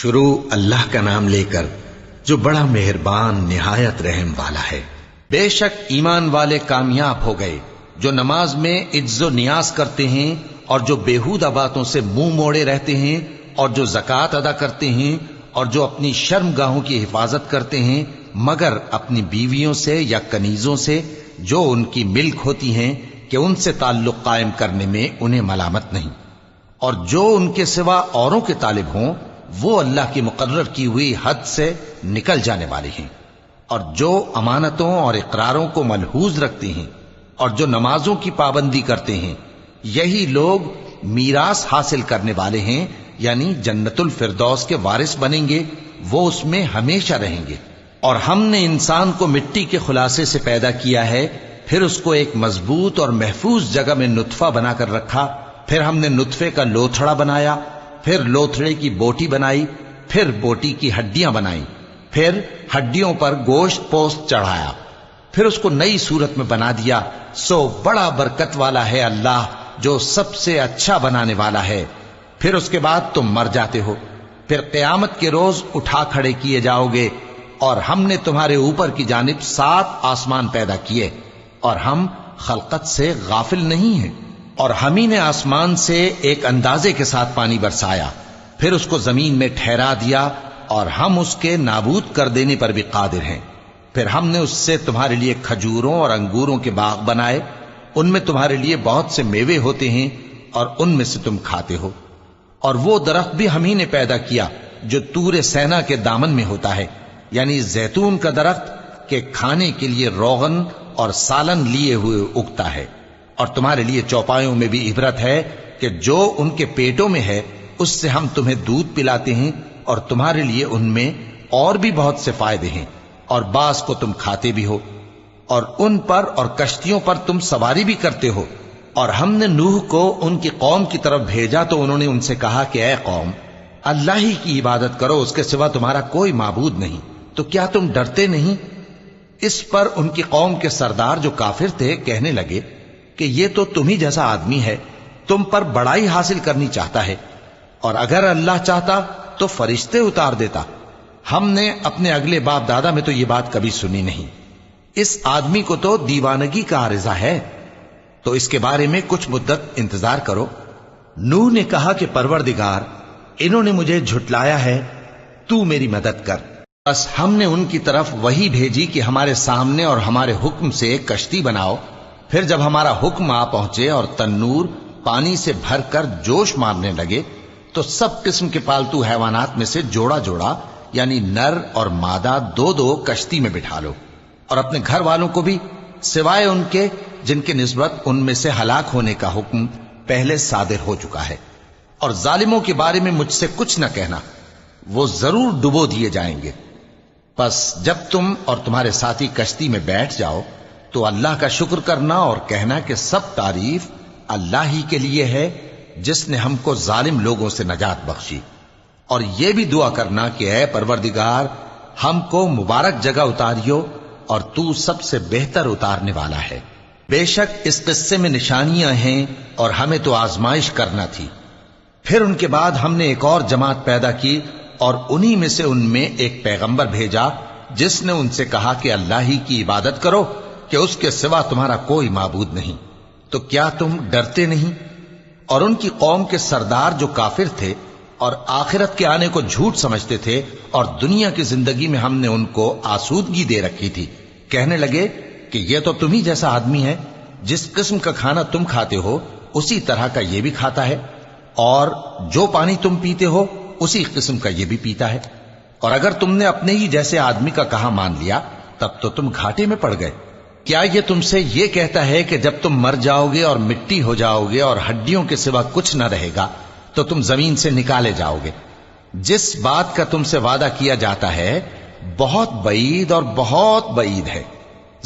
شروع اللہ کا نام لے کر جو بڑا مہربان نہایت رحم والا ہے۔ بے شک ایمان والے کامیاب ہو گئے جو نماز میں عجز و نیاز کرتے ہیں اور جو بیہودہ باتوں سے منہ موڑے رہتے ہیں اور جو زکوٰۃ ادا کرتے ہیں اور جو اپنی شرم گاہوں کی حفاظت کرتے ہیں مگر اپنی بیویوں سے یا کنیزوں سے جو ان کی ملک ہوتی ہیں کہ ان سے تعلق قائم کرنے میں انہیں ملامت نہیں، اور جو ان کے سوا اوروں کے طالب ہوں وہ اللہ کی مقرر کی ہوئی حد سے نکل جانے والے ہیں، اور جو امانتوں اور اقراروں کو ملحوظ رکھتے ہیں اور جو نمازوں کی پابندی کرتے ہیں یہی لوگ میراث حاصل کرنے والے ہیں، یعنی جنت الفردوس کے وارث بنیں گے، وہ اس میں ہمیشہ رہیں گے۔ اور ہم نے انسان کو مٹی کے خلاصے سے پیدا کیا ہے، پھر اس کو ایک مضبوط اور محفوظ جگہ میں نطفہ بنا کر رکھا، پھر ہم نے نطفے کا لوتھڑا بنایا، پھر لوتھڑے کی بوٹی بنائی، پھر بوٹی کی ہڈیاں بنائیں، پھر ہڈیوں پر گوشت پوست چڑھایا، پھر اس کو نئی صورت میں بنا دیا۔ سو بڑا برکت والا ہے اللہ جو سب سے اچھا بنانے والا ہے۔ پھر اس کے بعد تم مر جاتے ہو، پھر قیامت کے روز اٹھا کھڑے کیے جاؤ گے، اور ہم نے تمہارے اوپر کی جانب 7 آسمان پیدا کیے، اور ہم خلقت سے غافل نہیں ہیں۔ اور ہم ہی نے آسمان سے ایک اندازے کے ساتھ پانی برسایا، پھر اس کو زمین میں ٹھہرا دیا، اور ہم اس کے نابود کر دینے پر بھی قادر ہیں۔ پھر ہم نے اس سے تمہارے لیے کھجوروں اور انگوروں کے باغ بنائے، ان میں تمہارے لیے بہت سے میوے ہوتے ہیں اور ان میں سے تم کھاتے ہو۔ اور وہ درخت بھی ہم ہی نے پیدا کیا جو طور سینا کے دامن میں ہوتا ہے، یعنی زیتون کا درخت کہ کھانے کے لیے روغن اور سالن لیے ہوئے اگتا ہے۔ اور تمہارے لیے چوپایوں میں بھی عبرت ہے کہ جو ان کے پیٹوں میں ہے اس سے ہم تمہیں دودھ پلاتے ہیں، اور تمہارے لیے ان میں اور بھی بہت سے فائدے ہیں، اور بعض کو تم کھاتے بھی ہو، اور ان پر اور کشتیوں پر تم سواری بھی کرتے ہو۔ اور ہم نے نوح کو ان کی قوم کی طرف بھیجا تو انہوں نے ان سے کہا کہ اے قوم، اللہ ہی کی عبادت کرو، اس کے سوا تمہارا کوئی معبود نہیں، تو کیا تم ڈرتے نہیں؟ اس پر ان کی قوم کے سردار جو کافر تھے کہنے لگے کہ یہ تو تم ہی جیسا آدمی ہے، تم پر بڑائی حاصل کرنی چاہتا ہے، اور اگر اللہ چاہتا تو فرشتے اتار دیتا۔ ہم نے اپنے اگلے باپ دادا میں تو یہ بات کبھی سنی نہیں، اس آدمی کو تو دیوانگی کا عارضہ ہے، تو اس کے بارے میں کچھ مدت انتظار کرو۔ نوح نے کہا کہ پروردگار، انہوں نے مجھے جھٹلایا ہے، تو میری مدد کر۔ بس ہم نے ان کی طرف وحی بھیجی کہ ہمارے سامنے اور ہمارے حکم سے ایک کشتی بناؤ، پھر جب ہمارا حکم آ پہنچے اور تنور پانی سے بھر کر جوش مارنے لگے تو سب قسم کے پالتو حیوانات میں سے جوڑا جوڑا یعنی نر اور مادہ 2 کشتی میں بٹھا لو، اور اپنے گھر والوں کو بھی سوائے ان کے جن کے نسبت ان میں سے ہلاک ہونے کا حکم پہلے صادر ہو چکا ہے۔ اور ظالموں کے بارے میں مجھ سے کچھ نہ کہنا، وہ ضرور ڈبو دیے جائیں گے۔ پس جب تم اور تمہارے ساتھی کشتی میں بیٹھ جاؤ تو اللہ کا شکر کرنا اور کہنا کہ سب تعریف اللہ ہی کے لیے ہے جس نے ہم کو ظالم لوگوں سے نجات بخشی۔ اور یہ بھی دعا کرنا کہ اے پروردگار، ہم کو مبارک جگہ اتاریو اور تو سب سے بہتر اتارنے والا ہے۔ بے شک اس قصے میں نشانیاں ہیں اور ہمیں تو آزمائش کرنا تھی۔ پھر ان کے بعد ہم نے ایک اور جماعت پیدا کی اور انہی میں سے ان میں ایک پیغمبر بھیجا جس نے ان سے کہا کہ اللہ ہی کی عبادت کرو کہ اس کے سوا تمہارا کوئی معبود نہیں، تو کیا تم ڈرتے نہیں؟ اور ان کی قوم کے سردار جو کافر تھے اور آخرت کے آنے کو جھوٹ سمجھتے تھے اور دنیا کی زندگی میں ہم نے ان کو آسودگی دے رکھی تھی، کہنے لگے کہ یہ تو تم ہی جیسا آدمی ہے، جس قسم کا کھانا تم کھاتے ہو اسی طرح کا یہ بھی کھاتا ہے، اور جو پانی تم پیتے ہو اسی قسم کا یہ بھی پیتا ہے، اور اگر تم نے اپنے ہی جیسے آدمی کا کہا مان لیا تب تو تم گھاٹے میں پڑ گئے۔ کیا یہ تم سے یہ کہتا ہے کہ جب تم مر جاؤ گے اور مٹی ہو جاؤ گے اور ہڈیوں کے سوا کچھ نہ رہے گا تو تم زمین سے نکالے جاؤ گے؟ جس بات کا تم سے وعدہ کیا جاتا ہے بہت بعید اور بہت بعید ہے۔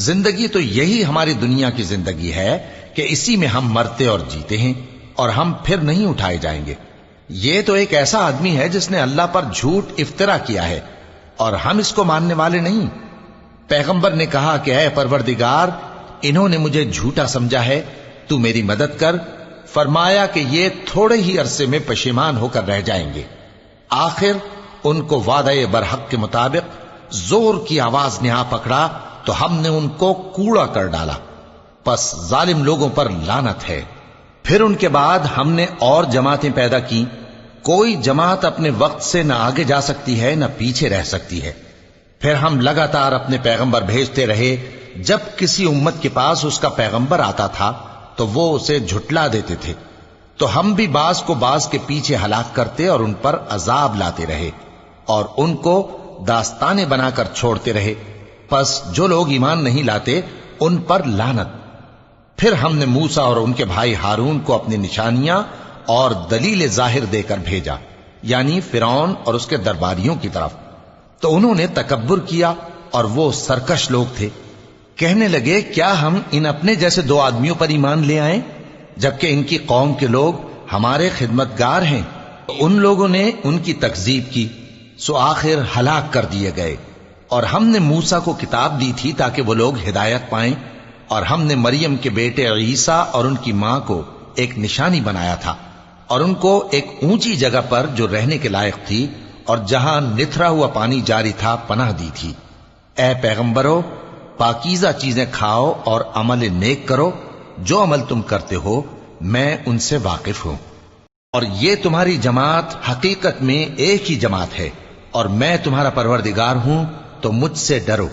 زندگی تو یہی ہماری دنیا کی زندگی ہے کہ اسی میں ہم مرتے اور جیتے ہیں، اور ہم پھر نہیں اٹھائے جائیں گے۔ یہ تو ایک ایسا آدمی ہے جس نے اللہ پر جھوٹ افطرا کیا ہے، اور ہم اس کو ماننے والے نہیں۔ پیغمبر نے کہا کہ اے پروردگار، انہوں نے مجھے جھوٹا سمجھا ہے، تو میری مدد کر۔ فرمایا کہ یہ تھوڑے ہی عرصے میں پشیمان ہو کر رہ جائیں گے۔ آخر ان کو وعدہ برحق کے مطابق زور کی آواز نے آ پکڑا تو ہم نے ان کو کوڑا کر ڈالا، پس ظالم لوگوں پر لعنت ہے۔ پھر ان کے بعد ہم نے اور جماعتیں پیدا کی، کوئی جماعت اپنے وقت سے نہ آگے جا سکتی ہے نہ پیچھے رہ سکتی ہے۔ پھر ہم لگاتار اپنے پیغمبر بھیجتے رہے، جب کسی امت کے پاس اس کا پیغمبر آتا تھا تو وہ اسے جھٹلا دیتے تھے، تو ہم بھی بعض کو بعض کے پیچھے ہلاک کرتے اور ان پر عذاب لاتے رہے اور ان کو داستانے بنا کر چھوڑتے رہے، پس جو لوگ ایمان نہیں لاتے ان پر لعنت۔ پھر ہم نے موسیٰ اور ان کے بھائی ہارون کو اپنی نشانیاں اور دلیل ظاہر دے کر بھیجا، یعنی فرعون اور اس کے درباریوں کی طرف، تو انہوں نے تکبر کیا اور وہ سرکش لوگ تھے۔ کہنے لگے کیا ہم ان اپنے جیسے دو آدمیوں پر ایمان لے آئیں جبکہ ان کی قوم کے لوگ ہمارے خدمتگار ہیں؟ تو ان لوگوں نے ان کی تکذیب کی، سو آخر ہلاک کر دیے گئے۔ اور ہم نے موسیٰ کو کتاب دی تھی تاکہ وہ لوگ ہدایت پائیں، اور ہم نے مریم کے بیٹے عیسیٰ اور ان کی ماں کو ایک نشانی بنایا تھا اور ان کو ایک اونچی جگہ پر جو رہنے کے لائق تھی اور جہاں نتھرا ہوا پانی جاری تھا پناہ دی تھی۔ اے پیغمبرو، پاکیزہ چیزیں کھاؤ اور عمل نیک کرو، جو عمل تم کرتے ہو میں ان سے واقف ہوں، اور یہ تمہاری جماعت حقیقت میں ایک ہی جماعت ہے، اور میں تمہارا پروردگار ہوں تو مجھ سے ڈرو۔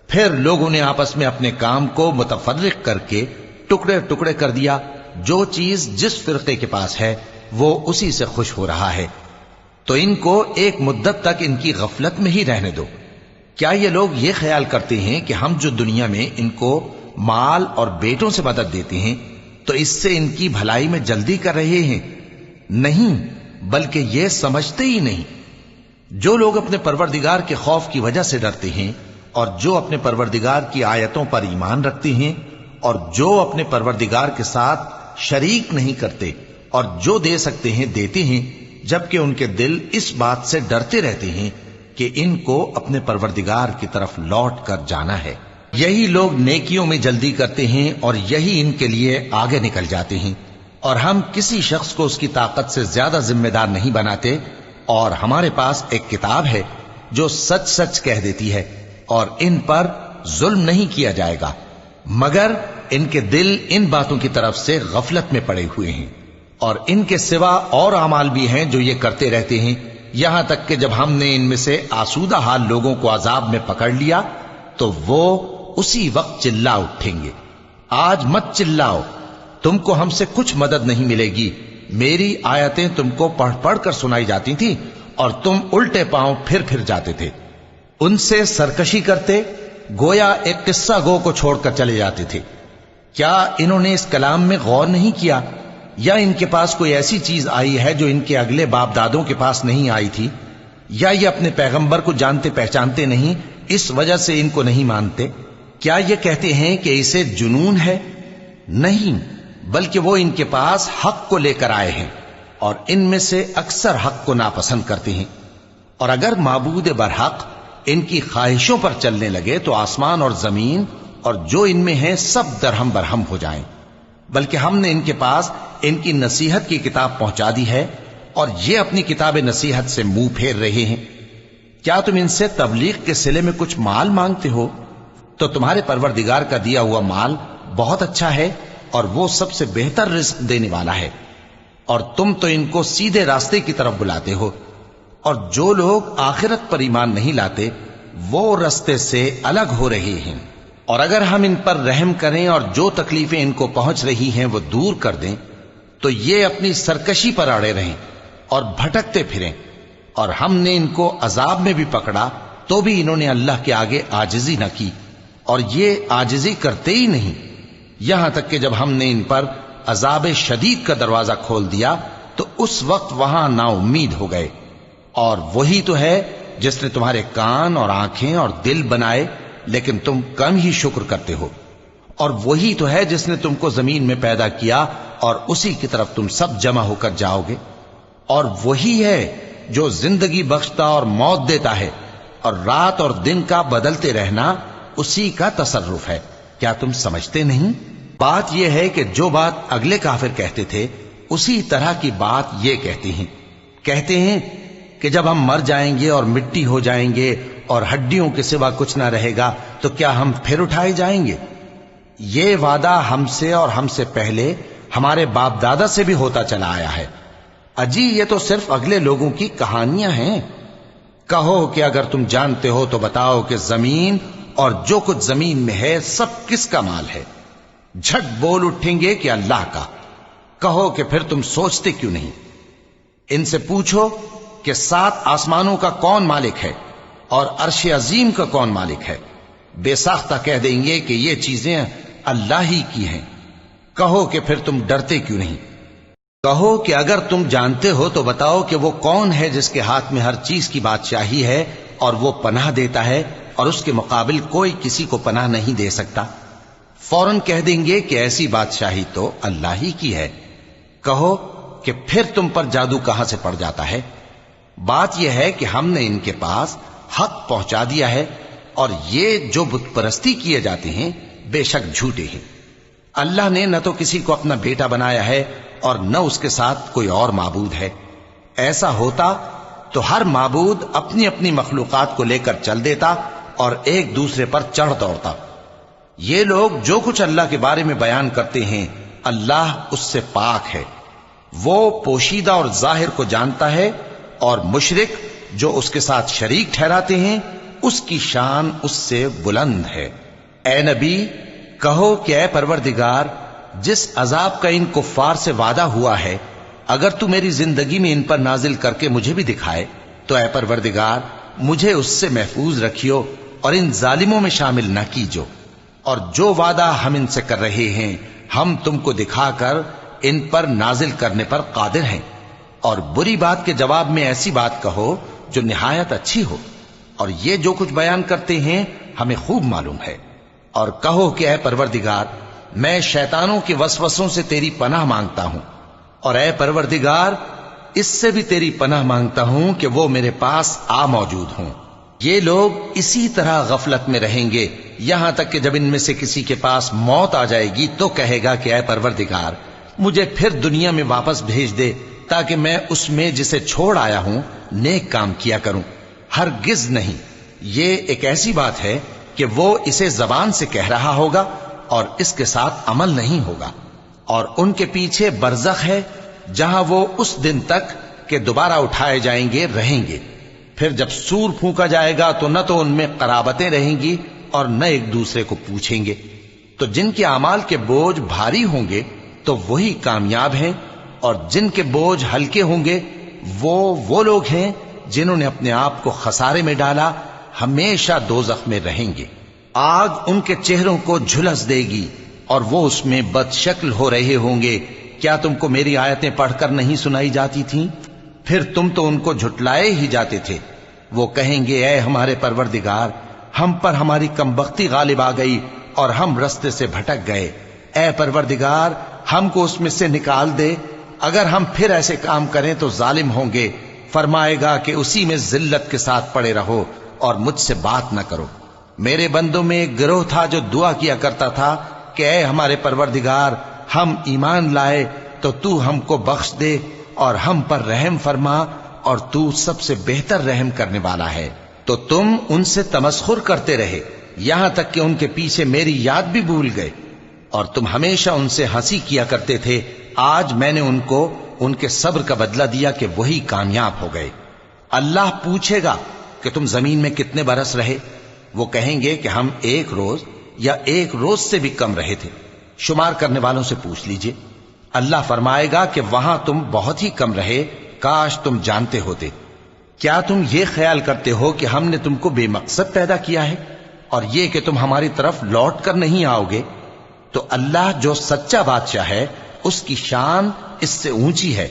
پھر لوگوں نے آپس میں اپنے کام کو متفرق کر کے ٹکڑے ٹکڑے کر دیا، جو چیز جس فرقے کے پاس ہے وہ اسی سے خوش ہو رہا ہے، تو ان کو ایک مدت تک ان کی غفلت میں ہی رہنے دو۔ کیا یہ لوگ یہ خیال کرتے ہیں کہ ہم جو دنیا میں ان کو مال اور بیٹوں سے مدد دیتے ہیں تو اس سے ان کی بھلائی میں جلدی کر رہے ہیں؟ نہیں، بلکہ یہ سمجھتے ہی نہیں۔ جو لوگ اپنے پروردگار کے خوف کی وجہ سے ڈرتے ہیں اور جو اپنے پروردگار کی آیتوں پر ایمان رکھتے ہیں اور جو اپنے پروردگار کے ساتھ شریک نہیں کرتے اور جو دے سکتے ہیں دیتے ہیں، جبکہ ان کے دل اس بات سے ڈرتے رہتے ہیں کہ ان کو اپنے پروردگار کی طرف لوٹ کر جانا ہے، یہی لوگ نیکیوں میں جلدی کرتے ہیں اور یہی ان کے لیے آگے نکل جاتے ہیں۔ اور ہم کسی شخص کو اس کی طاقت سے زیادہ ذمہ دار نہیں بناتے، اور ہمارے پاس ایک کتاب ہے جو سچ سچ کہہ دیتی ہے، اور ان پر ظلم نہیں کیا جائے گا، مگر ان کے دل ان باتوں کی طرف سے غفلت میں پڑے ہوئے ہیں، اور ان کے سوا اور اعمال بھی ہیں جو یہ کرتے رہتے ہیں، یہاں تک کہ جب ہم نے ان میں سے آسودہ حال لوگوں کو عذاب میں پکڑ لیا تو وہ اسی وقت چلا اٹھیں گے۔ آج مت چلاؤ، تم کو ہم سے کچھ مدد نہیں ملے گی، میری آیتیں تم کو پڑھ پڑھ کر سنائی جاتی تھی اور تم الٹے پاؤں پھر جاتے تھے۔ ان سے سرکشی کرتے، گویا ایک قصہ گو کو چھوڑ کر چلے جاتے تھے۔ کیا انہوں نے اس کلام میں غور نہیں کیا، یا ان کے پاس کوئی ایسی چیز آئی ہے جو ان کے اگلے باپ دادوں کے پاس نہیں آئی تھی، یا یہ اپنے پیغمبر کو جانتے پہچانتے نہیں اس وجہ سے ان کو نہیں مانتے؟ کیا یہ کہتے ہیں کہ اسے جنون ہے؟ نہیں، بلکہ وہ ان کے پاس حق کو لے کر آئے ہیں، اور ان میں سے اکثر حق کو ناپسند کرتے ہیں۔ اور اگر معبود برحق ان کی خواہشوں پر چلنے لگے تو آسمان اور زمین اور جو ان میں ہیں سب درہم برہم ہو جائیں۔ بلکہ ہم نے ان کے پاس ان کی نصیحت کی کتاب پہنچا دی ہے، اور یہ اپنی کتاب نصیحت سے منہ پھیر رہے ہیں۔ کیا تم ان سے تبلیغ کے صلے میں کچھ مال مانگتے ہو؟ تو تمہارے پروردگار کا دیا ہوا مال بہت اچھا ہے، اور وہ سب سے بہتر رزق دینے والا ہے، اور تم تو ان کو سیدھے راستے کی طرف بلاتے ہو۔ اور جو لوگ آخرت پر ایمان نہیں لاتے وہ راستے سے الگ ہو رہے ہیں۔ اور اگر ہم ان پر رحم کریں اور جو تکلیفیں ان کو پہنچ رہی ہیں وہ دور کر دیں تو یہ اپنی سرکشی پر اڑے رہیں اور بھٹکتے پھریں، اور ہم نے ان کو عذاب میں بھی پکڑا تو بھی انہوں نے اللہ کے آگے عاجزی نہ کی، اور یہ عاجزی کرتے ہی نہیں، یہاں تک کہ جب ہم نے ان پر عذاب شدید کا دروازہ کھول دیا تو اس وقت وہاں نا امید ہو گئے۔ اور وہی تو ہے جس نے تمہارے کان اور آنکھیں اور دل بنائے، لیکن تم کم ہی شکر کرتے ہو۔ اور وہی تو ہے جس نے تم کو زمین میں پیدا کیا اور اسی کی طرف تم سب جمع ہو کر جاؤ گے۔ اور وہی ہے جو زندگی بخشتا اور موت دیتا ہے، اور رات اور دن کا بدلتے رہنا اسی کا تصرف ہے۔ کیا تم سمجھتے نہیں؟ بات یہ ہے کہ جو بات اگلے کافر کہتے تھے اسی طرح کی بات یہ کہتے ہیں کہ جب ہم مر جائیں گے اور مٹی ہو جائیں گے اور ہڈیوں کے سوا کچھ نہ رہے گا تو کیا ہم پھر اٹھائے جائیں گے؟ یہ وعدہ ہم سے اور ہم سے پہلے ہمارے باپ دادا سے بھی ہوتا چلا آیا ہے۔ اجی یہ تو صرف اگلے لوگوں کی کہانیاں ہیں۔ کہو کہ اگر تم جانتے ہو تو بتاؤ کہ زمین اور جو کچھ زمین میں ہے سب کس کا مال ہے؟ جھٹ بول اٹھیں گے کہ اللہ کا۔ کہو کہ پھر تم سوچتے کیوں نہیں؟ ان سے پوچھو کہ 7 آسمانوں کا کون مالک ہے اور عرش عظیم کا کون مالک ہے؟ بے ساختہ کہہ دیں گے کہ یہ چیزیں اللہ ہی کی ہیں۔ کہو کہ پھر تم ڈرتے کیوں نہیں؟ کہو کہ اگر تم جانتے ہو تو بتاؤ کہ وہ کون ہے جس کے ہاتھ میں ہر چیز کی بادشاہی ہے اور وہ پناہ دیتا ہے اور اس کے مقابل کوئی کسی کو پناہ نہیں دے سکتا؟ فوراً کہہ دیں گے کہ ایسی بادشاہی تو اللہ ہی کی ہے۔ کہو کہ پھر تم پر جادو کہاں سے پڑ جاتا ہے؟ بات یہ ہے کہ ہم نے ان کے پاس حق پہنچا دیا ہے اور یہ جو بت پرستی کیے جاتے ہیں بے شک جھوٹے ہیں۔ اللہ نے نہ تو کسی کو اپنا بیٹا بنایا ہے اور نہ اس کے ساتھ کوئی اور معبود ہے۔ ایسا ہوتا تو ہر معبود اپنی اپنی مخلوقات کو لے کر چل دیتا اور ایک دوسرے پر چڑھ دوڑتا۔ یہ لوگ جو کچھ اللہ کے بارے میں بیان کرتے ہیں اللہ اس سے پاک ہے، وہ پوشیدہ اور ظاہر کو جانتا ہے، اور مشرک جو اس کے ساتھ شریک ٹھہراتے ہیں اس کی شان اس سے بلند ہے۔ اے نبی کہو کہ اے پروردگار، جس عذاب کا ان کفار سے وعدہ ہوا ہے اگر تو میری زندگی میں ان پر نازل کر کے مجھے بھی دکھائے تو اے پروردگار مجھے اس سے محفوظ رکھیو اور ان ظالموں میں شامل نہ کیجو، اور جو وعدہ ہم ان سے کر رہے ہیں ہم تم کو دکھا کر ان پر نازل کرنے پر قادر ہیں۔ اور بری بات کے جواب میں ایسی بات کہو جو نہایت اچھی ہو، اور یہ جو کچھ بیان کرتے ہیں ہمیں خوب معلوم ہے۔ اور کہو کہ اے پروردگار میں شیطانوں کے وسوسوں سے تیری پناہ مانگتا ہوں، اور اے پروردگار اس سے بھی تیری پناہ مانگتا ہوں کہ وہ میرے پاس آ موجود ہوں۔ یہ لوگ اسی طرح غفلت میں رہیں گے یہاں تک کہ جب ان میں سے کسی کے پاس موت آ جائے گی تو کہے گا کہ اے پروردگار مجھے پھر دنیا میں واپس بھیج دے تاکہ میں اس میں جسے چھوڑ آیا ہوں نیک کام کیا کروں۔ ہرگز نہیں، یہ ایک ایسی بات ہے کہ وہ اسے زبان سے کہہ رہا ہوگا اور اس کے ساتھ عمل نہیں ہوگا۔ اور ان کے پیچھے برزخ ہے جہاں وہ اس دن تک کہ دوبارہ اٹھائے جائیں گے رہیں گے۔ پھر جب سور پھونکا جائے گا تو نہ تو ان میں قرابتیں رہیں گی اور نہ ایک دوسرے کو پوچھیں گے۔ تو جن کے اعمال کے بوجھ بھاری ہوں گے تو وہی کامیاب ہیں، اور جن کے بوجھ ہلکے ہوں گے وہ لوگ ہیں جنہوں نے اپنے آپ کو خسارے میں ڈالا، ہمیشہ دوزخ میں رہیں گے۔ آگ ان کے چہروں کو جھلس دے گی اور وہ اس میں بد شکل ہو رہے ہوں گے۔ کیا تم کو میری آیتیں پڑھ کر نہیں سنائی جاتی تھیں؟ پھر تم تو ان کو جھٹلائے ہی جاتے تھے۔ وہ کہیں گے اے ہمارے پروردگار ہم پر ہماری کمبختی غالب آ گئی اور ہم رستے سے بھٹک گئے۔ اے پروردگار ہم کو اس میں سے نکال دے، اگر ہم پھر ایسے کام کریں تو ظالم ہوں گے۔ فرمائے گا کہ اسی میں ذلت کے ساتھ پڑے رہو اور مجھ سے بات نہ کرو۔ میرے بندوں میں ایک گروہ تھا جو دعا کیا کرتا تھا کہ اے ہمارے پروردگار ہم ایمان لائے تو تو ہم کو بخش دے اور ہم پر رحم فرما، اور تو سب سے بہتر رحم کرنے والا ہے۔ تو تم ان سے تمسخر کرتے رہے یہاں تک کہ ان کے پیچھے میری یاد بھی بھول گئے، اور تم ہمیشہ ان سے ہنسی کیا کرتے تھے۔ آج میں نے ان کو ان کے صبر کا بدلہ دیا کہ وہی کامیاب ہو گئے۔ اللہ پوچھے گا کہ تم زمین میں کتنے برس رہے؟ وہ کہیں گے کہ ہم 1 روز یا 1 روز سے بھی کم رہے تھے۔ شمار کرنے والوں سے پوچھ لیجئے۔ اللہ فرمائے گا کہ وہاں تم بہت ہی کم رہے، کاش تم جانتے ہوتے۔ کیا تم یہ خیال کرتے ہو کہ ہم نے تم کو بے مقصد پیدا کیا ہے اور یہ کہ تم ہماری طرف لوٹ کر نہیں آؤ گے؟ تو اللہ جو سچا بادشاہ ہے اس کی شان اس سے اونچی ہے،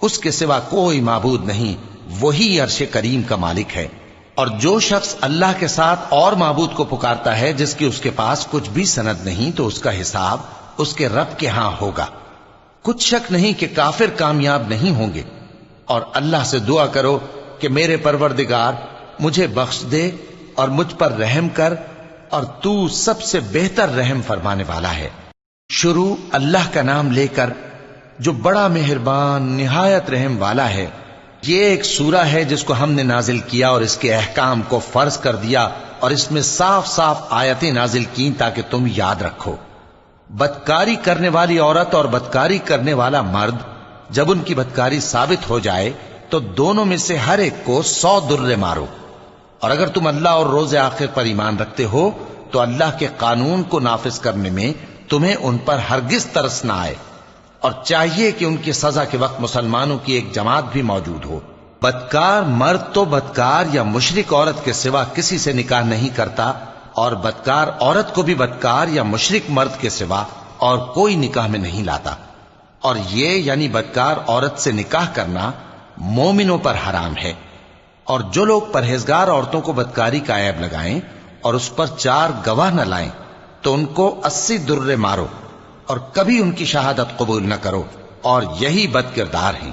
اس کے سوا کوئی معبود نہیں، وہی عرش کریم کا مالک ہے۔ اور جو شخص اللہ کے ساتھ اور معبود کو پکارتا ہے جس کی اس کے پاس کچھ بھی سند نہیں تو اس کا حساب اس کے رب کے ہاں ہوگا۔ کچھ شک نہیں کہ کافر کامیاب نہیں ہوں گے۔ اور اللہ سے دعا کرو کہ میرے پروردگار مجھے بخش دے اور مجھ پر رحم کر، اور تو سب سے بہتر رحم فرمانے والا ہے۔ شروع اللہ کا نام لے کر جو بڑا مہربان نہایت رحم والا ہے۔ یہ ایک سورہ ہے جس کو ہم نے نازل کیا اور اس کے احکام کو فرض کر دیا اور اس میں صاف صاف آیتیں نازل کی تاکہ تم یاد رکھو۔ بدکاری کرنے والی عورت اور بدکاری کرنے والا مرد جب ان کی بدکاری ثابت ہو جائے تو دونوں میں سے ہر ایک کو 100 درے مارو، اور اگر تم اللہ اور روز آخر پر ایمان رکھتے ہو تو اللہ کے قانون کو نافذ کرنے میں تمہیں ان پر ہرگز ترس نہ آئے، اور چاہیے کہ ان کی سزا کے وقت مسلمانوں کی ایک جماعت بھی موجود ہو۔ بدکار مرد تو بدکار یا مشرک عورت کے سوا کسی سے نکاح نہیں کرتا، اور بدکار عورت کو بھی بدکار یا مشرک مرد کے سوا اور کوئی نکاح میں نہیں لاتا، اور یہ یعنی بدکار عورت سے نکاح کرنا مومنوں پر حرام ہے۔ اور جو لوگ پرہیزگار عورتوں کو بدکاری کا عیب لگائیں اور اس پر 4 گواہ نہ لائیں تو ان کو 80 درے مارو، اور کبھی ان کی شہادت قبول نہ کرو، اور یہی بد کردار ہیں۔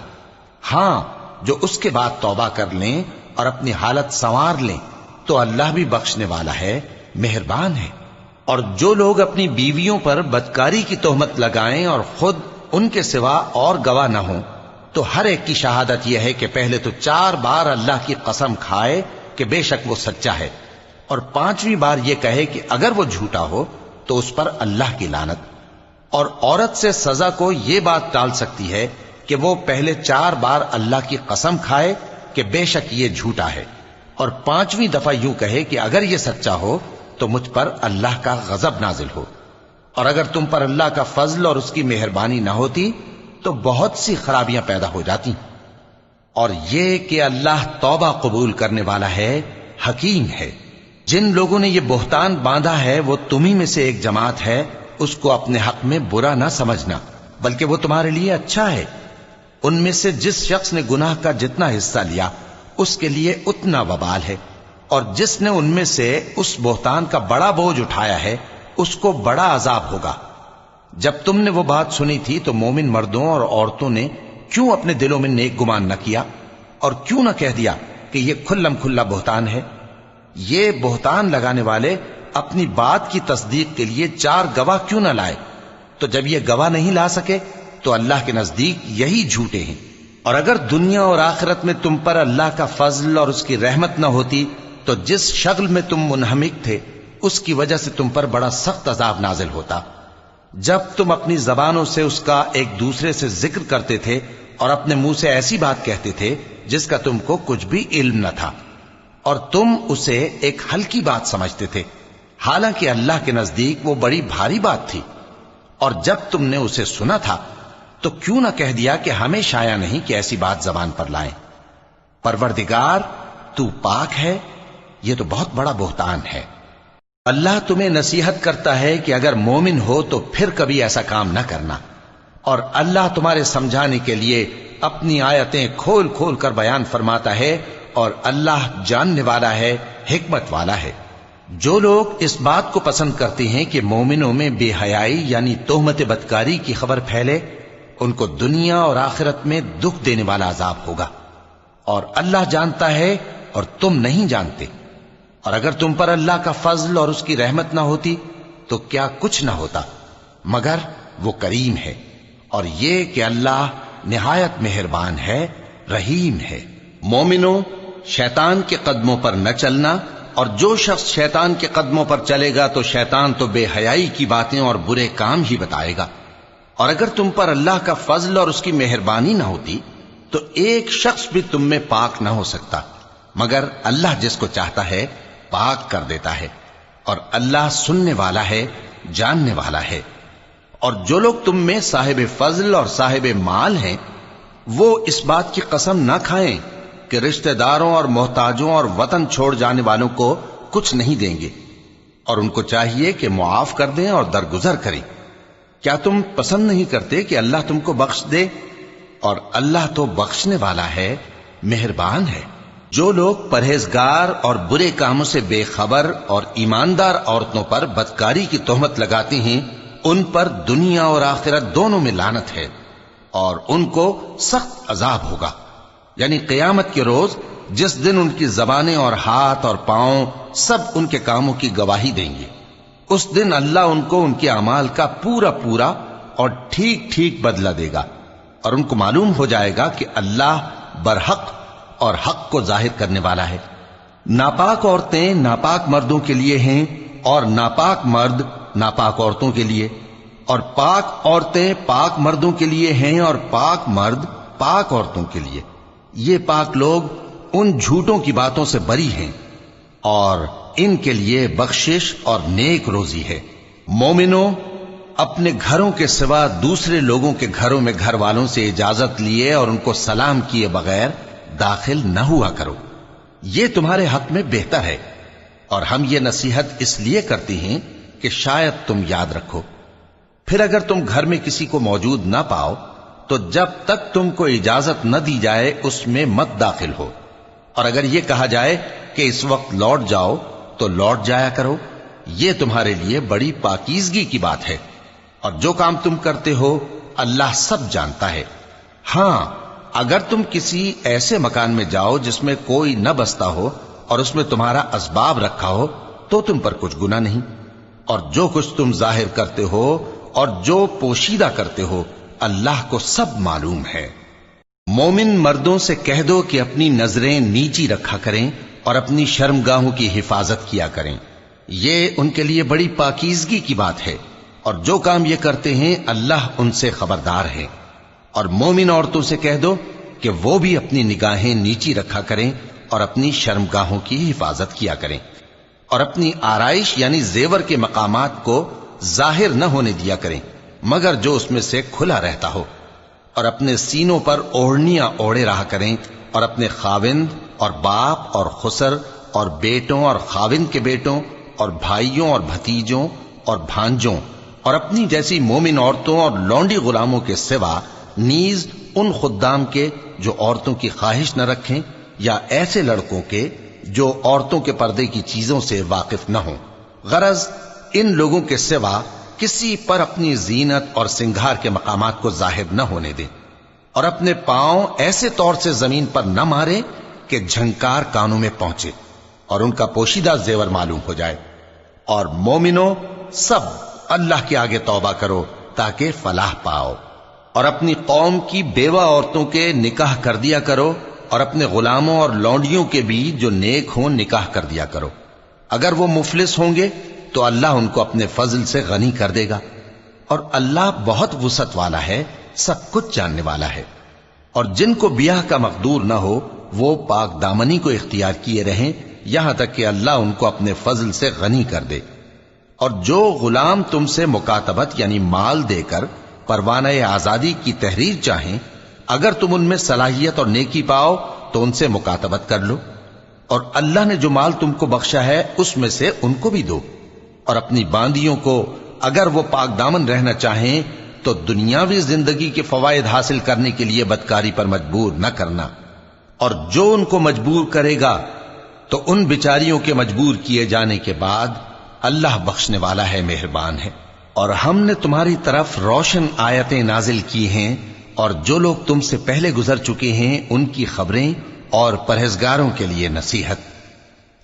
ہاں، جو اس کے بعد توبہ کر لیں اور اپنی حالت سنوار لیں تو اللہ بھی بخشنے والا ہے، مہربان ہے۔ اور جو لوگ اپنی بیویوں پر بدکاری کی تہمت لگائیں اور خود ان کے سوا اور گواہ نہ ہوں تو ہر ایک کی شہادت یہ ہے کہ پہلے تو 4 بار اللہ کی قسم کھائے کہ بے شک وہ سچا ہے، اور 5ویں بار یہ کہے کہ اگر وہ جھوٹا ہو تو اس پر اللہ کی لعنت۔ اور عورت سے سزا کو یہ بات ٹال سکتی ہے کہ وہ پہلے 4 بار اللہ کی قسم کھائے کہ بے شک یہ جھوٹا ہے، اور 5ویں دفعہ یوں کہے کہ اگر یہ سچا ہو تو مجھ پر اللہ کا غضب نازل ہو۔ اور اگر تم پر اللہ کا فضل اور اس کی مہربانی نہ ہوتی تو بہت سی خرابیاں پیدا ہو جاتی۔ اور یہ کہ اللہ توبہ قبول کرنے والا ہے، حکیم ہے۔ جن لوگوں نے یہ بہتان باندھا ہے وہ تمہیں میں سے ایک جماعت ہے، اس کو اپنے حق میں برا نہ سمجھنا، بلکہ وہ تمہارے لیے اچھا ہے۔ ان میں سے جس شخص نے گناہ کا جتنا حصہ لیا اس کے لیے اتنا وبال ہے، اور جس نے ان میں سے اس بہتان کا بڑا بوجھ اٹھایا ہے اس کو بڑا عذاب ہوگا۔ جب تم نے وہ بات سنی تھی تو مومن مردوں اور عورتوں نے کیوں اپنے دلوں میں نیک گمان نہ کیا، اور کیوں نہ کہہ دیا کہ یہ کھلم کھلا بہتان ہے؟ یہ بہتان لگانے والے اپنی بات کی تصدیق کے لیے 4 گواہ کیوں نہ لائے؟ تو جب یہ گواہ نہیں لا سکے تو اللہ کے نزدیک یہی جھوٹے ہیں۔ اور اگر دنیا اور آخرت میں تم پر اللہ کا فضل اور اس کی رحمت نہ ہوتی تو جس شغل میں تم منہمک تھے اس کی وجہ سے تم پر بڑا سخت عذاب نازل ہوتا، جب تم اپنی زبانوں سے اس کا ایک دوسرے سے ذکر کرتے تھے اور اپنے منہ سے ایسی بات کہتے تھے جس کا تم کو کچھ بھی علم نہ تھا، اور تم اسے ایک ہلکی بات سمجھتے تھے، حالانکہ اللہ کے نزدیک وہ بڑی بھاری بات تھی۔ اور جب تم نے اسے سنا تھا تو کیوں نہ کہہ دیا کہ ہمیں شایع نہیں کہ ایسی بات زبان پر لائیں؟ پروردگار تو پاک ہے، یہ تو بہت بڑا بہتان ہے۔ اللہ تمہیں نصیحت کرتا ہے کہ اگر مومن ہو تو پھر کبھی ایسا کام نہ کرنا، اور اللہ تمہارے سمجھانے کے لیے اپنی آیتیں کھول کھول کر بیان فرماتا ہے، اور اللہ جاننے والا ہے، حکمت والا ہے۔ جو لوگ اس بات کو پسند کرتے ہیں کہ مومنوں میں بے حیائی یعنی تہمت بدکاری کی خبر پھیلے، ان کو دنیا اور آخرت میں دکھ دینے والا عذاب ہوگا، اور اللہ جانتا ہے اور تم نہیں جانتے۔ اور اگر تم پر اللہ کا فضل اور اس کی رحمت نہ ہوتی تو کیا کچھ نہ ہوتا، مگر وہ کریم ہے، اور یہ کہ اللہ نہایت مہربان ہے، رحیم ہے۔ مومنوں، شیطان کے قدموں پر نہ چلنا، اور جو شخص شیطان کے قدموں پر چلے گا تو شیطان تو بے حیائی کی باتیں اور برے کام ہی بتائے گا۔ اور اگر تم پر اللہ کا فضل اور اس کی مہربانی نہ ہوتی تو ایک شخص بھی تم میں پاک نہ ہو سکتا، مگر اللہ جس کو چاہتا ہے پاک کر دیتا ہے، اور اللہ سننے والا ہے، جاننے والا ہے۔ اور جو لوگ تم میں صاحب فضل اور صاحب مال ہیں وہ اس بات کی قسم نہ کھائیں کہ رشتہ داروں اور محتاجوں اور وطن چھوڑ جانے والوں کو کچھ نہیں دیں گے، اور ان کو چاہیے کہ معاف کر دیں اور درگزر کریں۔ کیا تم پسند نہیں کرتے کہ اللہ تم کو بخش دے؟ اور اللہ تو بخشنے والا ہے، مہربان ہے۔ جو لوگ پرہیزگار اور برے کاموں سے بے خبر اور ایماندار عورتوں پر بدکاری کی تہمت لگاتے ہیں ان پر دنیا اور آخرت دونوں میں لعنت ہے، اور ان کو سخت عذاب ہوگا، یعنی قیامت کے روز جس دن ان کی زبانیں اور ہاتھ اور پاؤں سب ان کے کاموں کی گواہی دیں گے۔ اس دن اللہ ان کو ان کے اعمال کا پورا پورا اور ٹھیک ٹھیک بدلہ دے گا، اور ان کو معلوم ہو جائے گا کہ اللہ برحق اور حق کو ظاہر کرنے والا ہے۔ ناپاک عورتیں ناپاک مردوں کے لیے ہیں اور ناپاک مرد ناپاک عورتوں کے لیے، اور پاک عورتیں پاک مردوں کے لیے ہیں اور پاک مرد پاک عورتوں کے لیے۔ یہ پاک لوگ ان جھوٹوں کی باتوں سے بری ہیں اور ان کے لیے بخشش اور نیک روزی ہے۔ مومنوں، اپنے گھروں کے سوا دوسرے لوگوں کے گھروں میں گھر والوں سے اجازت لیے اور ان کو سلام کیے بغیر داخل نہ ہوا کرو، یہ تمہارے حق میں بہتر ہے، اور ہم یہ نصیحت اس لیے کرتے ہیں کہ شاید تم یاد رکھو۔ پھر اگر تم گھر میں کسی کو موجود نہ پاؤ تو جب تک تم کو اجازت نہ دی جائے اس میں مت داخل ہو، اور اگر یہ کہا جائے کہ اس وقت لوٹ جاؤ تو لوٹ جایا کرو، یہ تمہارے لیے بڑی پاکیزگی کی بات ہے، اور جو کام تم کرتے ہو اللہ سب جانتا ہے۔ ہاں، اگر تم کسی ایسے مکان میں جاؤ جس میں کوئی نہ بستا ہو اور اس میں تمہارا اسباب رکھا ہو تو تم پر کچھ گناہ نہیں، اور جو کچھ تم ظاہر کرتے ہو اور جو پوشیدہ کرتے ہو اللہ کو سب معلوم ہے۔ مومن مردوں سے کہہ دو کہ اپنی نظریں نیچی رکھا کریں اور اپنی شرمگاہوں کی حفاظت کیا کریں، یہ ان کے لیے بڑی پاکیزگی کی بات ہے، اور جو کام یہ کرتے ہیں اللہ ان سے خبردار ہے۔ اور مومن عورتوں سے کہہ دو کہ وہ بھی اپنی نگاہیں نیچی رکھا کریں اور اپنی شرمگاہوں کی حفاظت کیا کریں، اور اپنی آرائش یعنی زیور کے مقامات کو ظاہر نہ ہونے دیا کریں مگر جو اس میں سے کھلا رہتا ہو، اور اپنے سینوں پر اوڑھنیاں اوڑھے رہا کریں، اور اپنے خاوند اور باپ اور خسر اور بیٹوں اور خاوند کے بیٹوں اور بھائیوں اور بھتیجوں اور بھانجوں اور اپنی جیسی مومن عورتوں اور لونڈی غلاموں کے سوا نیز ان خدام کے جو عورتوں کی خواہش نہ رکھیں، یا ایسے لڑکوں کے جو عورتوں کے پردے کی چیزوں سے واقف نہ ہوں۔ غرض ان لوگوں کے سوا کسی پر اپنی زینت اور سنگھار کے مقامات کو ظاہر نہ ہونے دیں، اور اپنے پاؤں ایسے طور سے زمین پر نہ مارے کہ جھنکار کانوں میں پہنچے اور ان کا پوشیدہ زیور معلوم ہو جائے۔ اور مومنوں، سب اللہ کے آگے توبہ کرو تاکہ فلاح پاؤ، اور اپنی قوم کی بیوہ عورتوں کے نکاح کر دیا کرو، اور اپنے غلاموں اور لونڈیوں کے بھی جو نیک ہوں نکاح کر دیا کرو۔ اگر وہ مفلس ہوں گے تو اللہ ان کو اپنے فضل سے غنی کر دے گا، اور اللہ بہت وسعت والا ہے، سب کچھ جاننے والا ہے۔ اور جن کو بیاہ کا مقدور نہ ہو وہ پاک دامنی کو اختیار کیے رہیں یہاں تک کہ اللہ ان کو اپنے فضل سے غنی کر دے۔ اور جو غلام تم سے مکاتبت یعنی مال دے کر پروانہ آزادی کی تحریر چاہیں، اگر تم ان میں صلاحیت اور نیکی پاؤ تو ان سے مکاتبت کر لو، اور اللہ نے جو مال تم کو بخشا ہے اس میں سے ان کو بھی دو۔ اور اپنی باندیوں کو اگر وہ پاک دامن رہنا چاہیں تو دنیاوی زندگی کے فوائد حاصل کرنے کے لیے بدکاری پر مجبور نہ کرنا، اور جو ان کو مجبور کرے گا تو ان بیچاریوں کے مجبور کیے جانے کے بعد اللہ بخشنے والا ہے، مہربان ہے۔ اور ہم نے تمہاری طرف روشن آیتیں نازل کی ہیں، اور جو لوگ تم سے پہلے گزر چکے ہیں ان کی خبریں اور پرہیزگاروں کے لیے نصیحت۔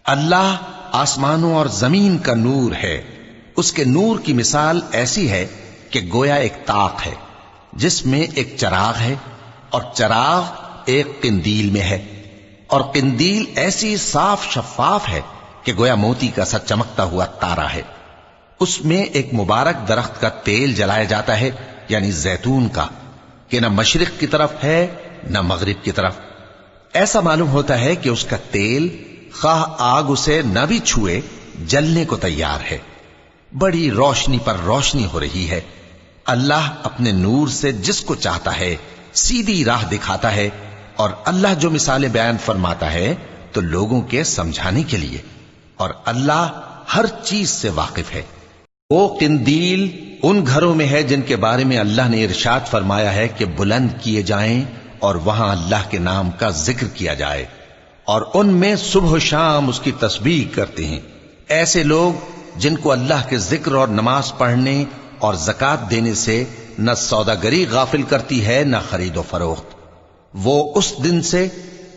اللہ آسمانوں اور زمین کا نور ہے، اس کے نور کی مثال ایسی ہے کہ گویا ایک طاق ہے جس میں ایک چراغ ہے، اور چراغ ایک قندیل میں ہے، اور قندیل ایسی صاف شفاف ہے کہ گویا موتی کا سا چمکتا ہوا تارا ہے۔ اس میں ایک مبارک درخت کا تیل جلایا جاتا ہے یعنی زیتون کا، کہ نہ مشرق کی طرف ہے نہ مغرب کی طرف۔ ایسا معلوم ہوتا ہے کہ اس کا تیل خواہ آگ اسے نہ بھی چھوئے جلنے کو تیار ہے، بڑی روشنی پر روشنی ہو رہی ہے۔ اللہ اپنے نور سے جس کو چاہتا ہے سیدھی راہ دکھاتا ہے، اور اللہ جو مثالیں بیان فرماتا ہے تو لوگوں کے سمجھانے کے لیے، اور اللہ ہر چیز سے واقف ہے۔ وہ قندیل ان گھروں میں ہے جن کے بارے میں اللہ نے ارشاد فرمایا ہے کہ بلند کیے جائیں اور وہاں اللہ کے نام کا ذکر کیا جائے، اور ان میں صبح و شام اس کی تسبیح کرتے ہیں۔ ایسے لوگ جن کو اللہ کے ذکر اور نماز پڑھنے اور زکوٰۃ دینے سے نہ سوداگری غافل کرتی ہے نہ خرید و فروخت، وہ اس دن سے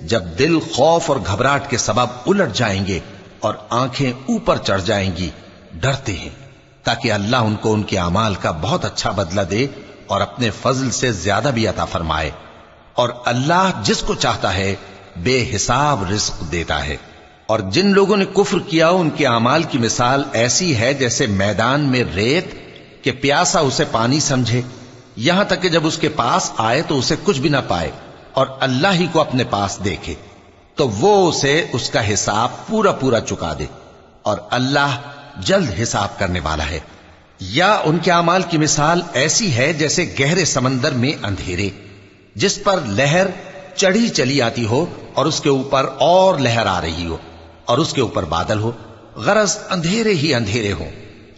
جب دل خوف اور گھبراہٹ کے سبب الٹ جائیں گے اور آنکھیں اوپر چڑھ جائیں گی ڈرتے ہیں، تاکہ اللہ ان کو ان کے اعمال کا بہت اچھا بدلہ دے اور اپنے فضل سے زیادہ بھی عطا فرمائے۔ اور اللہ جس کو چاہتا ہے بے حساب رزق دیتا ہے۔ اور جن لوگوں نے کفر کیا ان کے اعمال کی مثال ایسی ہے جیسے میدان میں ریت کہ پیاسا اسے پانی سمجھے، یہاں تک کہ جب اس کے پاس آئے تو اسے کچھ بھی نہ پائے اور اللہ ہی کو اپنے پاس دیکھے تو وہ اسے اس کا حساب پورا پورا چکا دے، اور اللہ جلد حساب کرنے والا ہے۔ یا ان کے اعمال کی مثال ایسی ہے جیسے گہرے سمندر میں اندھیرے جس پر لہر چڑھی چلی آتی ہو اور اس کے اوپر اور لہر آ رہی ہو اور اس کے اوپر بادل ہو، غرض اندھیرے ہی اندھیرے ہوں،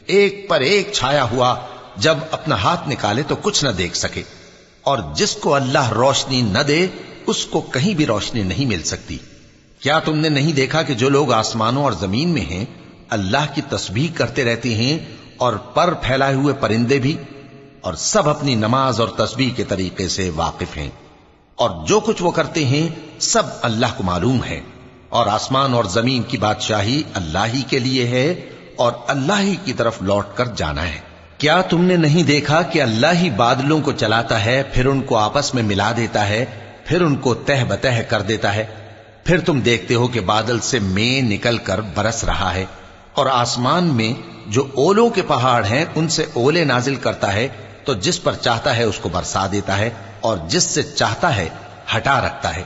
ایک پر ایک چھایا ہوا، جب اپنا ہاتھ نکالے تو کچھ نہ دیکھ سکے۔ اور جس کو اللہ روشنی نہ دے اس کو کہیں بھی روشنی نہیں مل سکتی۔ کیا تم نے نہیں دیکھا کہ جو لوگ آسمانوں اور زمین میں ہیں اللہ کی تسبیح کرتے رہتے ہیں، اور پر پھیلائے ہوئے پرندے بھی، اور سب اپنی نماز اور تسبیح کے طریقے سے واقف ہیں، اور جو کچھ وہ کرتے ہیں سب اللہ کو معلوم ہے، اور آسمان اور زمین کی بادشاہی اللہ ہی کے لیے ہے اور اللہ ہی کی طرف لوٹ کر جانا ہے۔ کیا تم نے نہیں دیکھا کہ اللہ ہی بادلوں کو چلاتا ہے، پھر ان کو آپس میں ملا دیتا ہے، پھر ان کو تہ بتہ کر دیتا ہے، پھر تم دیکھتے ہو کہ بادل سے مے نکل کر برس رہا ہے، اور آسمان میں جو اولوں کے پہاڑ ہیں ان سے اولے نازل کرتا ہے، تو جس پر چاہتا ہے اس کو برسا دیتا ہے اور جس سے چاہتا ہے ہٹا رکھتا ہے۔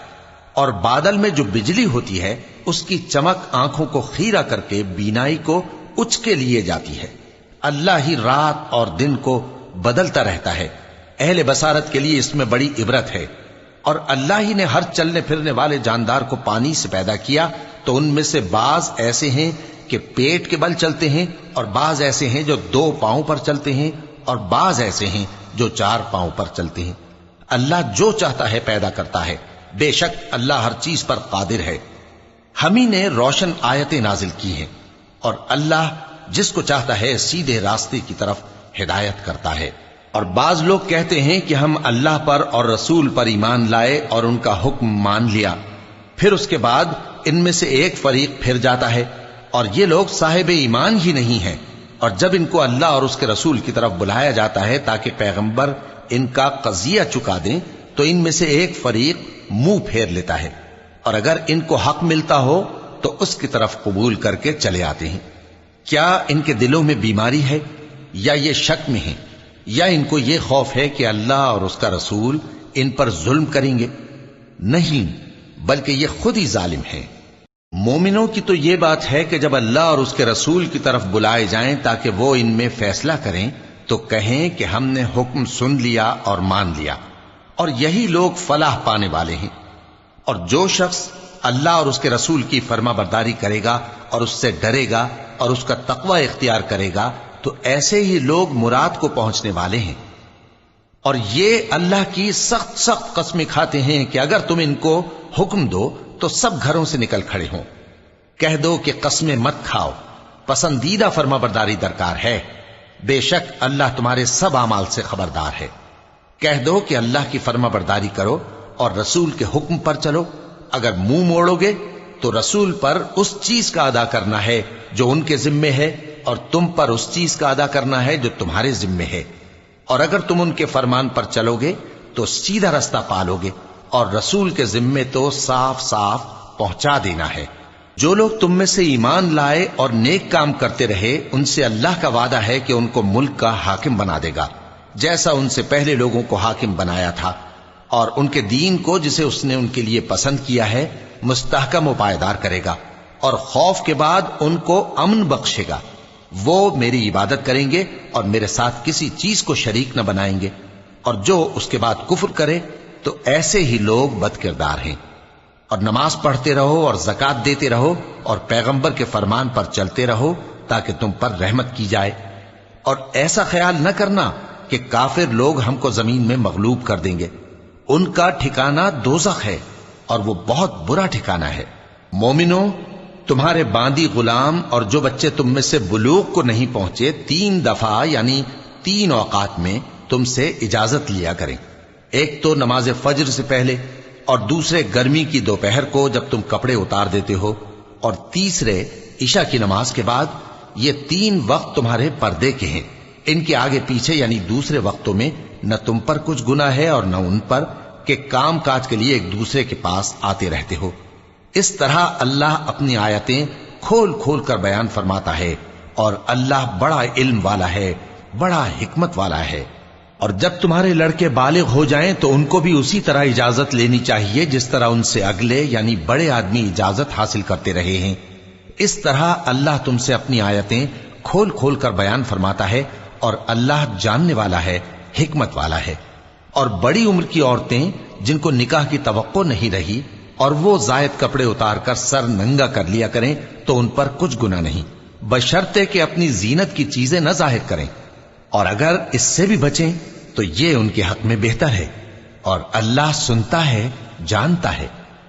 اور بادل میں جو بجلی ہوتی ہے اس کی چمک آنکھوں کو خیرہ کر کے بینائی کو اچکے لیے جاتی ہے۔ اللہ ہی رات اور دن کو بدلتا رہتا ہے، اہل بصارت کے لیے اس میں بڑی عبرت ہے۔ اور اللہ ہی نے ہر چلنے پھرنے والے جاندار کو پانی سے پیدا کیا، تو ان میں سے بعض ایسے ہیں کہ پیٹ کے بل چلتے ہیں، اور بعض ایسے ہیں جو 2 پاؤں پر چلتے ہیں، اور بعض ایسے ہیں جو 4 پاؤں پر چلتے ہیں۔ اللہ جو چاہتا ہے پیدا کرتا ہے، بے شک اللہ ہر چیز پر قادر ہے۔ ہم ہی نے روشن آیتیں نازل کی ہیں، اور اللہ جس کو چاہتا ہے سیدھے راستے کی طرف ہدایت کرتا ہے۔ اور بعض لوگ کہتے ہیں کہ ہم اللہ پر اور رسول پر ایمان لائے اور ان کا حکم مان لیا، پھر اس کے بعد ان میں سے ایک فریق پھر جاتا ہے، اور یہ لوگ صاحب ایمان ہی نہیں ہیں۔ اور جب ان کو اللہ اور اس کے رسول کی طرف بلایا جاتا ہے تاکہ پیغمبر ان کا قضیہ چکا دیں، تو ان میں سے ایک فریق منہ پھیر لیتا ہے، اور اگر ان کو حق ملتا ہو تو اس کی طرف قبول کر کے چلے آتے ہیں۔ کیا ان کے دلوں میں بیماری ہے، یا یہ شک میں ہیں، یا ان کو یہ خوف ہے کہ اللہ اور اس کا رسول ان پر ظلم کریں گے؟ نہیں، بلکہ یہ خود ہی ظالم ہیں۔ مومنوں کی تو یہ بات ہے کہ جب اللہ اور اس کے رسول کی طرف بلائے جائیں تاکہ وہ ان میں فیصلہ کریں تو کہیں کہ ہم نے حکم سن لیا اور مان لیا، اور یہی لوگ فلاح پانے والے ہیں۔ اور جو شخص اللہ اور اس کے رسول کی فرما برداری کرے گا اور اس سے ڈرے گا اور اس کا تقوی اختیار کرے گا تو ایسے ہی لوگ مراد کو پہنچنے والے ہیں۔ اور یہ اللہ کی سخت سخت قسمیں کھاتے ہیں کہ اگر تم ان کو حکم دو تو سب گھروں سے نکل کھڑے ہوں۔ کہہ دو کہ قسمیں مت کھاؤ، پسندیدہ فرما برداری درکار ہے، بے شک اللہ تمہارے سب اعمال سے خبردار ہے۔ کہہ دو کہ اللہ کی فرما برداری کرو اور رسول کے حکم پر چلو، اگر منہ موڑو گے تو رسول پر اس چیز کا ادا کرنا ہے جو ان کے ذمے ہے، اور تم پر اس چیز کا ادا کرنا ہے جو تمہارے ذمے ہے۔ اور اگر تم ان کے فرمان پر چلو گے تو سیدھا رستہ پالو گے، اور رسول کے ذمے تو صاف صاف پہنچا دینا ہے۔ جو لوگ تم میں سے ایمان لائے اور نیک کام کرتے رہے ان سے اللہ کا وعدہ ہے کہ ان کو ملک کا حاکم بنا دے گا، جیسا ان سے پہلے لوگوں کو حاکم بنایا تھا، اور ان کے دین کو جسے اس نے ان کے لیے پسند کیا ہے مستحکم و پائیدار کرے گا، اور خوف کے بعد ان کو امن بخشے گا۔ وہ میری عبادت کریں گے اور میرے ساتھ کسی چیز کو شریک نہ بنائیں گے، اور جو اس کے بعد کفر کرے تو ایسے ہی لوگ بد کردار ہیں۔ اور نماز پڑھتے رہو اور زکوٰۃ دیتے رہو اور پیغمبر کے فرمان پر چلتے رہو تاکہ تم پر رحمت کی جائے۔ اور ایسا خیال نہ کرنا کہ کافر لوگ ہم کو زمین میں مغلوب کر دیں گے، ان کا ٹھکانہ دوزخ ہے اور وہ بہت برا ٹھکانہ ہے۔ مومنوں، تمہارے باندی غلام اور جو بچے تم میں سے بلوغ کو نہیں پہنچے 3 دفعہ یعنی 3 اوقات میں تم سے اجازت لیا کریں، ایک تو نماز فجر سے پہلے، اور دوسرے گرمی کی دوپہر کو جب تم کپڑے اتار دیتے ہو، اور تیسرے عشاء کی نماز کے بعد۔ یہ 3 وقت تمہارے پردے کے ہیں، ان کے آگے پیچھے یعنی دوسرے وقتوں میں نہ تم پر کچھ گناہ ہے اور نہ ان پر، کہ کام کاج کے لیے ایک دوسرے کے پاس آتے رہتے ہو۔ اس طرح اللہ اپنی آیتیں کھول کھول کر بیان فرماتا ہے، اور اللہ بڑا علم والا ہے، بڑا حکمت والا ہے۔ اور جب تمہارے لڑکے بالغ ہو جائیں تو ان کو بھی اسی طرح اجازت لینی چاہیے جس طرح ان سے اگلے یعنی بڑے آدمی اجازت حاصل کرتے رہے ہیں۔ اس طرح اللہ تم سے اپنی آیتیں کھول کھول کر بیان فرماتا ہے، اور اللہ جاننے والا ہے، حکمت والا ہے۔ اور بڑی عمر کی عورتیں جن کو نکاح کی توقع نہیں رہی اور وہ زائد کپڑے اتار کر سر ننگا کر لیا کریں تو ان پر کچھ گناہ نہیں، بشرطے کہ اپنی زینت کی چیزیں نہ ظاہر کریں، اور اگر اس سے بھی بچیں تو یہ ان کے حق میں بہتر ہے، اور اللہ سنتا ہے، جانتا ہے۔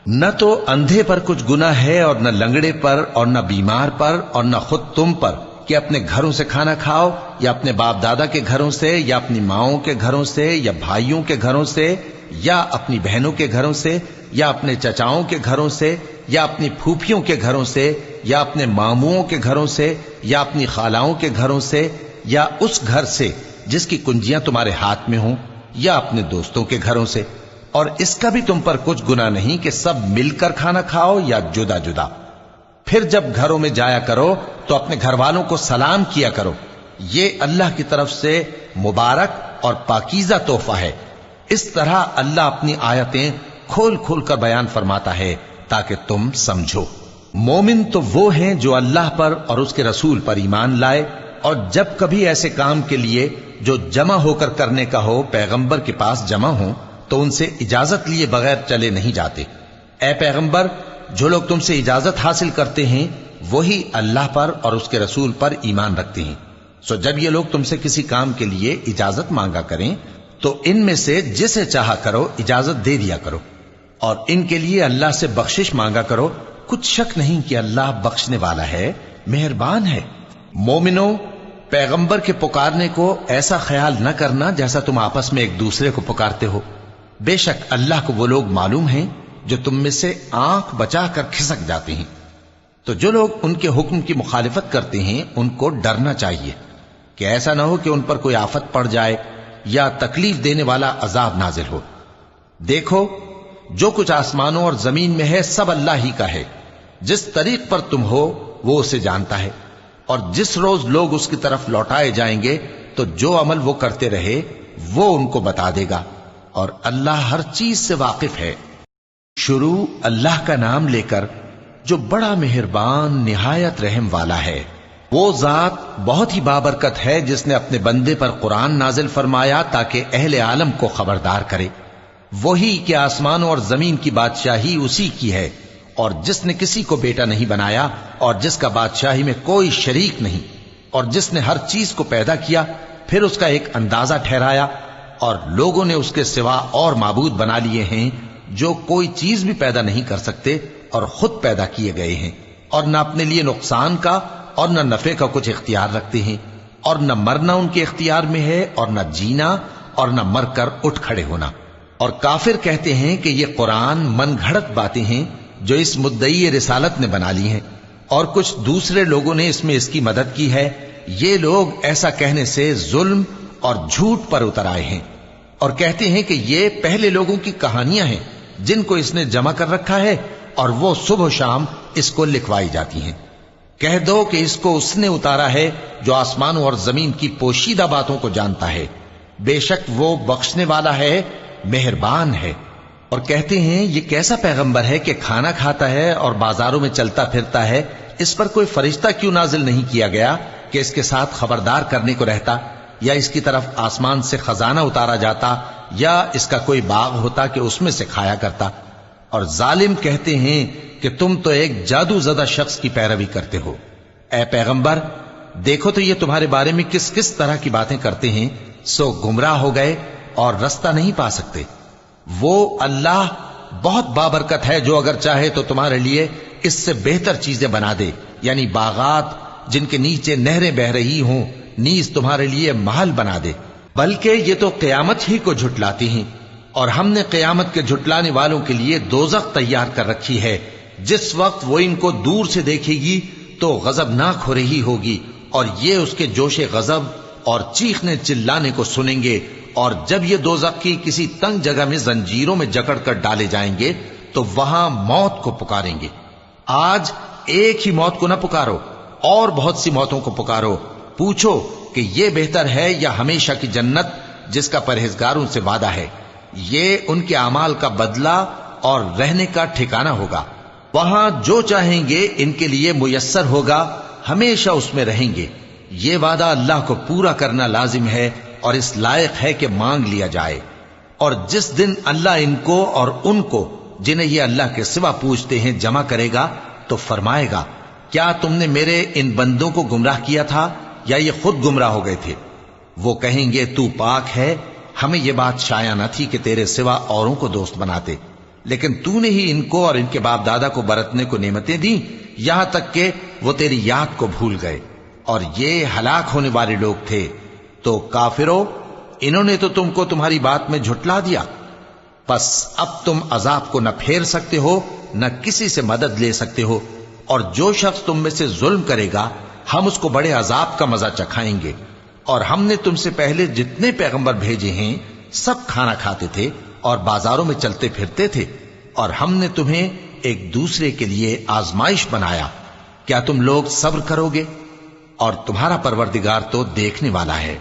نہ تو اندھے پر کچھ گناہ ہے اور نہ لنگڑے پر اور نہ بیمار پر اور نہ خود تم پر کہ اپنے گھروں سے کھانا کھاؤ، یا اپنے باپ دادا کے گھروں سے، یا اپنی ماؤں کے گھروں سے، یا بھائیوں کے گھروں سے، یا اپنی بہنوں کے گھروں سے، یا اپنے چچاؤں کے گھروں سے، یا اپنی پھوپھیوں کے گھروں سے، یا اپنے ماموؤں کے گھروں سے، یا اپنی خالاؤں کے گھروں سے، یا اس گھر سے جس کی کنجیاں تمہارے ہاتھ میں ہوں، یا اپنے دوستوں کے گھروں سے۔ اور اس کا بھی تم پر کچھ گناہ نہیں کہ سب مل کر کھانا کھاؤ یا جدا جدا۔ پھر جب گھروں میں جایا کرو تو اپنے گھر والوں کو سلام کیا کرو، یہ اللہ کی طرف سے مبارک اور پاکیزہ تحفہ ہے۔ اس طرح اللہ اپنی آیتیں کھول کھول کر بیان فرماتا ہے تاکہ تم سمجھو۔ مومن تو وہ ہیں جو اللہ پر اور اس کے رسول پر ایمان لائے، اور جب کبھی ایسے کام کے لیے جو جمع ہو کر کرنے کا ہو پیغمبر کے پاس جمع ہوں تو ان سے اجازت لیے بغیر چلے نہیں جاتے۔ اے پیغمبر، جو لوگ تم سے اجازت حاصل کرتے ہیں وہی اللہ پر اور اس کے رسول پر ایمان رکھتے ہیں، سو جب یہ لوگ تم سے کسی کام کے لیے اجازت مانگا کریں تو ان میں سے جسے چاہا کرو اجازت دے دیا کرو، اور ان کے لیے اللہ سے بخشش مانگا کرو، کچھ شک نہیں کہ اللہ بخشنے والا ہے، مہربان ہے۔ مومنو، پیغمبر کے پکارنے کو ایسا خیال نہ کرنا جیسا تم آپس میں ایک دوسرے کو پکارتے ہو، بے شک اللہ کو وہ لوگ معلوم ہیں جو تم میں سے آنکھ بچا کر کھسک جاتے ہیں۔ تو جو لوگ ان کے حکم کی مخالفت کرتے ہیں ان کو ڈرنا چاہیے کہ ایسا نہ ہو کہ ان پر کوئی آفت پڑ جائے یا تکلیف دینے والا عذاب نازل ہو۔ دیکھو، جو کچھ آسمانوں اور زمین میں ہے سب اللہ ہی کا ہے، جس طریق پر تم ہو وہ اسے جانتا ہے، اور جس روز لوگ اس کی طرف لوٹائے جائیں گے تو جو عمل وہ کرتے رہے وہ ان کو بتا دے گا، اور اللہ ہر چیز سے واقف ہے۔ شروع اللہ کا نام لے کر جو بڑا مہربان نہایت رحم والا ہے۔ وہ ذات بہت ہی بابرکت ہے جس نے اپنے بندے پر قرآن نازل فرمایا تاکہ اہل عالم کو خبردار کرے۔ وہی کہ آسمانوں اور زمین کی بادشاہی اسی کی ہے، اور جس نے کسی کو بیٹا نہیں بنایا اور جس کا بادشاہی میں کوئی شریک نہیں، اور جس نے ہر چیز کو پیدا کیا پھر اس کا ایک اندازہ ٹھہرایا، اور لوگوں نے اس کے سوا اور معبود بنا لیے ہیں جو کوئی چیز بھی پیدا نہیں کر سکتے اور خود پیدا کیے گئے ہیں، اور نہ اپنے لیے نقصان کا اور نہ نفع کا کچھ اختیار رکھتے ہیں، اور نہ مرنا ان کے اختیار میں ہے اور نہ جینا اور نہ مر کر اٹھ کھڑے ہونا۔ اور کافر کہتے ہیں کہ یہ قرآن من گھڑت باتیں ہیں جو اس مدعی رسالت نے بنا لی ہیں، اور کچھ دوسرے لوگوں نے اس میں اس کی مدد کی ہے۔ یہ لوگ ایسا کہنے سے ظلم اور جھوٹ پر اتر آئے ہیں، اور کہتے ہیں کہ یہ پہلے لوگوں کی کہانیاں ہیں جن کو اس نے جمع کر رکھا ہے اور وہ صبح و شام اس کو لکھوائی جاتی ہیں۔ کہہ دو کہ اس کو اس نے اتارا ہے جو آسمانوں اور زمین کی پوشیدہ باتوں کو جانتا ہے، بے شک وہ بخشنے والا ہے، مہربان ہے۔ اور کہتے ہیں یہ کیسا پیغمبر ہے کہ کھانا کھاتا ہے اور بازاروں میں چلتا پھرتا ہے، اس پر کوئی فرشتہ کیوں نازل نہیں کیا گیا کہ اس کے ساتھ خبردار کرنے کو رہتا، یا اس کی طرف آسمان سے خزانہ اتارا جاتا، یا اس کا کوئی باغ ہوتا کہ اس میں سے کھایا کرتا۔ اور ظالم کہتے ہیں کہ تم تو ایک جادو زدہ شخص کی پیروی کرتے ہو۔ اے پیغمبر، دیکھو تو یہ تمہارے بارے میں کس کس طرح کی باتیں کرتے ہیں، سو گمراہ ہو گئے اور رستہ نہیں پا سکتے۔ وہ اللہ بہت بابرکت ہے جو اگر چاہے تو تمہارے لیے اس سے بہتر چیزیں بنا دے، یعنی باغات جن کے نیچے نہریں بہ رہی ہوں، نیز تمہارے لیے محل بنا دے۔ بلکہ یہ تو قیامت ہی کو جھٹلاتی ہیں، اور ہم نے قیامت کے جھٹلانے والوں کے لیے دوزخ تیار کر رکھی ہے، جس وقت وہ ان کو دور سے دیکھے گی تو غضبناک ہو رہی ہوگی، اور یہ اس کے جوش غضب اور چیخنے چلانے کو سنیں گے، اور جب یہ دوزخ کی کسی تنگ جگہ میں زنجیروں میں جکڑ کر ڈالے جائیں گے تو وہاں موت کو پکاریں گے۔ آج ایک ہی موت کو نہ پکارو، اور بہت سی موتوں کو پکارو، پوچھو کہ یہ بہتر ہے یا ہمیشہ کی جنت جس کا پرہیزگاروں سے وعدہ ہے۔ یہ ان کے اعمال کا بدلہ اور رہنے کا ٹھکانہ ہوگا، وہاں جو چاہیں گے ان کے لیے میسر ہوگا، ہمیشہ اس میں رہیں گے۔ یہ وعدہ اللہ کو پورا کرنا لازم ہے اور اس لائق ہے کہ مانگ لیا جائے۔ اور جس دن اللہ ان کو اور ان کو جنہیں یہ اللہ کے سوا پوچھتے ہیں جمع کرے گا تو فرمائے گا، کیا تم نے میرے ان بندوں کو گمراہ کیا تھا یا یہ خود گمراہ ہو گئے تھے؟ وہ کہیں گے تو پاک ہے، ہمیں یہ بات شایع نہ تھی کہ تیرے سوا اوروں کو دوست بناتے، لیکن تو نے ہی ان کو اور ان کے باپ دادا کو برتنے کو نعمتیں دیں، یہاں تک کہ وہ تیری یاد کو بھول گئے، اور یہ ہلاک ہونے والے لوگ تھے۔ تو کافرو، انہوں نے تو تم کو تمہاری بات میں جھٹلا دیا، پس اب تم عذاب کو نہ پھیر سکتے ہو نہ کسی سے مدد لے سکتے ہو، اور جو شخص تم میں سے ظلم کرے گا ہم اس کو بڑے عذاب کا مزہ چکھائیں گے۔ اور ہم نے تم سے پہلے جتنے پیغمبر بھیجے ہیں سب کھانا کھاتے تھے اور بازاروں میں چلتے پھرتے تھے، اور ہم نے تمہیں ایک دوسرے کے لیے آزمائش بنایا، کیا تم لوگ صبر کرو گے؟ اور تمہارا پروردگار تو دیکھنے والا ہے۔